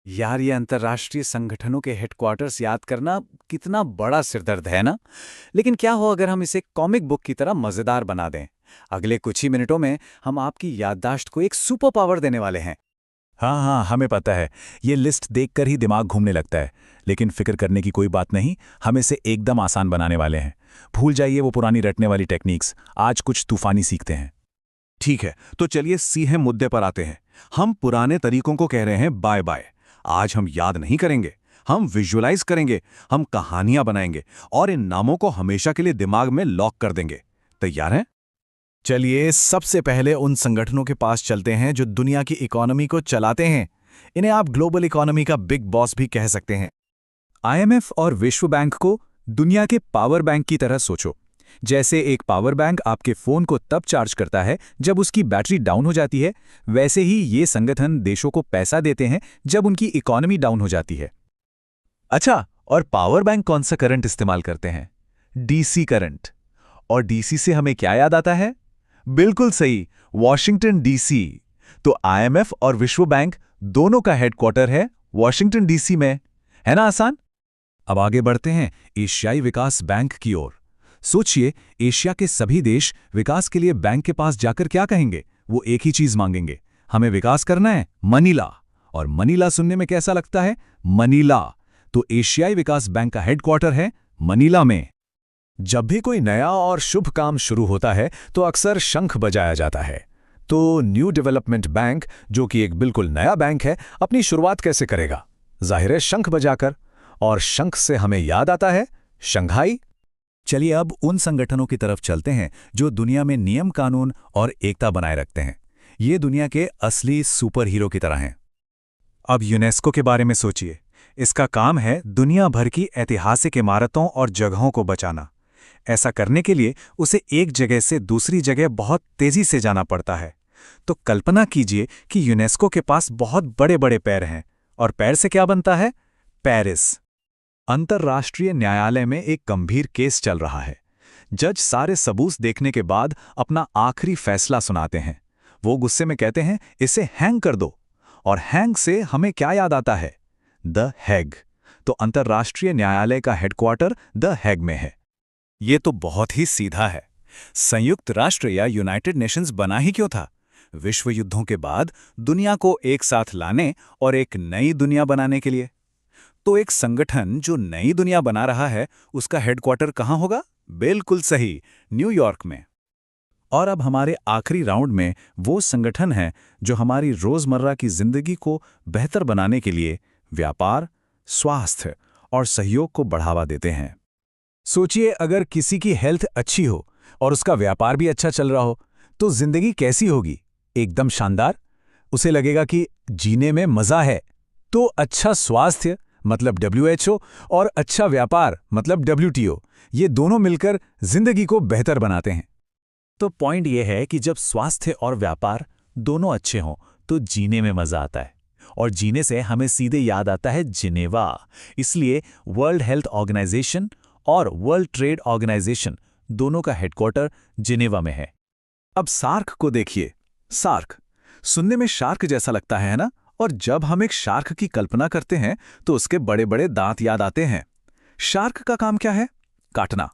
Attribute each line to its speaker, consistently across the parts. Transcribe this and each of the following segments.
Speaker 1: यार, ये अंतर्राष्ट्रीय संगठनों के हेडक्वार्टर्स याद करना कितना बड़ा सिरदर्द है ना। लेकिन क्या हो अगर हम इसे कॉमिक बुक की तरह मजेदार बना दें। अगले कुछ ही मिनटों में हम आपकी याददाश्त को एक सुपर पावर देने वाले हैं।
Speaker 2: हाँ हाँ, हमें पता है। ये लिस्ट देखकर ही दिमाग घूमने लगता है। लेकिन फिक्र करने की कोई बात नहीं। हम इसे एकदम आसान बनाने वाले हैं। भूल जाइए वो पुरानी रटने वाली टेक्निक्स। आज कुछ तूफानी सीखते हैं।
Speaker 3: ठीक है, तो चलिए सीधे मुद्दे पर आते हैं। हम पुराने तरीकों को कह रहे हैं बाय बाय। आज हम याद नहीं करेंगे, हम विजुअलाइज करेंगे, हम कहानियां बनाएंगे और इन नामों को हमेशा के लिए दिमाग में लॉक कर देंगे। तैयार हैं?
Speaker 4: चलिए सबसे पहले उन संगठनों के पास चलते हैं जो दुनिया की इकोनॉमी को चलाते हैं। इन्हें आप ग्लोबल इकोनॉमी का बिग बॉस भी कह सकते हैं।
Speaker 2: आईएमएफ और विश्व बैंक को दुनिया के पावर बैंक की तरह सोचो। जैसे एक पावर बैंक आपके फोन को तब चार्ज करता है जब उसकी बैटरी डाउन हो जाती है, वैसे ही ये संगठन देशों को पैसा देते हैं जब उनकी इकोनॉमी डाउन हो जाती है।
Speaker 5: अच्छा, और पावर बैंक कौन सा करंट इस्तेमाल करते हैं? DC current. और डीसी से हमें क्या याद आता है? बिल्कुल सही, वॉशिंगटन डीसी। तो आईएमएफ और विश्व बैंक दोनों का हेडक्वार्टर है वॉशिंगटन डीसी में। है ना आसान?
Speaker 2: अब आगे बढ़ते हैं एशियाई विकास बैंक की ओर। सोचिए, एशिया के सभी देश विकास के लिए बैंक के पास जाकर क्या कहेंगे? वो एक ही चीज मांगेंगे, हमें विकास करना है, मनीला। और मनीला सुनने में कैसा लगता है? मनीला। तो एशियाई विकास बैंक का हेडक्वार्टर है मनीला में।
Speaker 4: जब भी कोई नया और शुभ काम शुरू होता है तो अक्सर शंख बजाया जाता है। तो न्यू डेवलपमेंट बैंक, जो कि एक बिल्कुल नया बैंक है, अपनी शुरुआत कैसे करेगा? जाहिर है शंख बजाकर। और शंख से हमें याद आता है शंघाई।
Speaker 2: चलिए अब उन संगठनों की तरफ चलते हैं जो दुनिया में नियम कानून और एकता बनाए रखते हैं। ये दुनिया के असली सुपर हीरो की तरह हैं।
Speaker 5: अब यूनेस्को के बारे में सोचिए। इसका काम है दुनिया भर की ऐतिहासिक इमारतों और जगहों को बचाना। ऐसा करने के लिए उसे एक जगह से दूसरी जगह बहुत तेजी से जाना पड़ता है। तो कल्पना कीजिए कि यूनेस्को के पास बहुत बड़े बड़े पैर हैं। और पैर से क्या बनता है? पेरिस।
Speaker 4: अंतर्राष्ट्रीय न्यायालय में एक गंभीर केस चल रहा है। जज सारे सबूत देखने के बाद अपना आखिरी फैसला सुनाते हैं। वो गुस्से में कहते हैं, इसे हैंग कर दो। और हैंग से हमें क्या याद आता है? The Hague. तो अंतर्राष्ट्रीय न्यायालय का हेडक्वार्टर द हैग में है।
Speaker 1: ये तो बहुत ही सीधा है। संयुक्त राष्ट्र या यूनाइटेड नेशंस बना ही क्यों था? विश्व युद्धों के बाद दुनिया को एक साथ लाने और एक नई दुनिया बनाने के लिए। तो एक संगठन जो नई दुनिया बना रहा है, उसका हेडक्वार्टर कहाँ होगा? बिल्कुल सही, न्यूयॉर्क में।
Speaker 4: और अब हमारे आखिरी राउंड में वो संगठन हैं जो हमारी रोजमर्रा की जिंदगी को बेहतर बनाने के लिए व्यापार, स्वास्थ्य और सहयोग को बढ़ावा देते हैं। सोचिए, अगर किसी की हेल्थ अच्छी हो और उसका व्यापार भी अच्छा चल रहा हो, तो जिंदगी कैसी होगी? एकदम शानदार। उसे लगेगा कि जीने में मजा है। तो अच्छा स्वास्थ्य मतलब WHO और अच्छा व्यापार मतलब WTO, ये दोनों मिलकर जिंदगी को बेहतर बनाते हैं। तो पॉइंट ये है कि जब स्वास्थ्य और व्यापार दोनों अच्छे हों तो जीने में मजा आता है। और जीने से हमें सीधे याद आता है जिनेवा। इसलिए वर्ल्ड हेल्थ ऑर्गेनाइजेशन और वर्ल्ड ट्रेड ऑर्गेनाइजेशन दोनों का हेडक्वार्टर जिनेवा में है। अब सार्क को देखिए। सार्क सुनने में शार्क जैसा लगता है ना? और जब हम एक शार्क की कल्पना करते हैं तो उसके बड़े बड़े दांत याद आते हैं। शार्क का काम क्या है? काटना।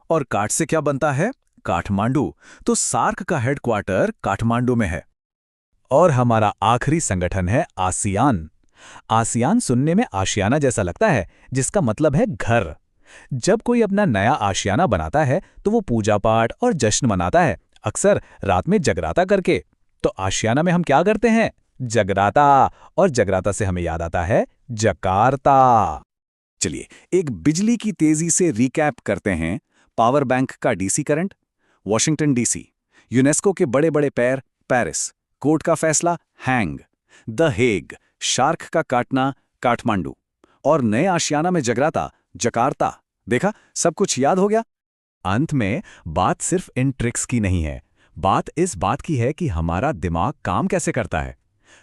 Speaker 4: और काट से क्या बनता है? काठमांडू। तो सार्क का हेडक्वार्टर काठमांडू में है। और हमारा आखिरी संगठन है आसियान। आसियान सुनने में आशियाना जैसा लगता है, जिसका मतलब है घर। जब कोई अपना नया आशियाना बनाता है तो वो पूजा पाठ और जश्न मनाता है, अक्सर रात में जगराता करके। तो आशियाना में हम क्या करते हैं? जगराता। और जगराता से हमें याद आता है जकार्ता।
Speaker 1: चलिए एक बिजली की तेजी से रिकैप करते हैं। पावर बैंक का DC current Washington DC, UNESCO के बड़े बड़े पैर पेरिस, कोर्ट का फैसला हैंग, द हेग, शार्क का काटना काठमांडू, और नए आशियाना में जगराता जकार्ता। देखा, सब कुछ याद हो गया।
Speaker 4: अंत में बात सिर्फ इन ट्रिक्स की नहीं है, बात इस बात की है कि हमारा दिमाग काम कैसे करता है।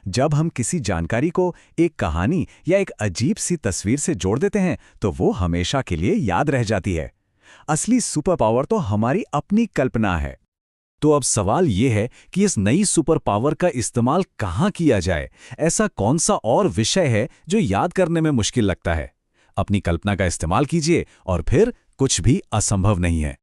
Speaker 4: जब हम किसी जानकारी को एक कहानी या एक अजीब सी तस्वीर से जोड़ देते हैं तो वो हमेशा के लिए याद रह जाती है। असली सुपर पावर तो हमारी अपनी कल्पना है।
Speaker 2: तो अब सवाल ये है कि इस नई सुपर पावर का इस्तेमाल कहाँ किया जाए? ऐसा कौन सा और विषय है जो याद करने में मुश्किल लगता है? अपनी कल्पना का इस्तेमाल कीजिए और फिर कुछ भी असंभव नहीं है।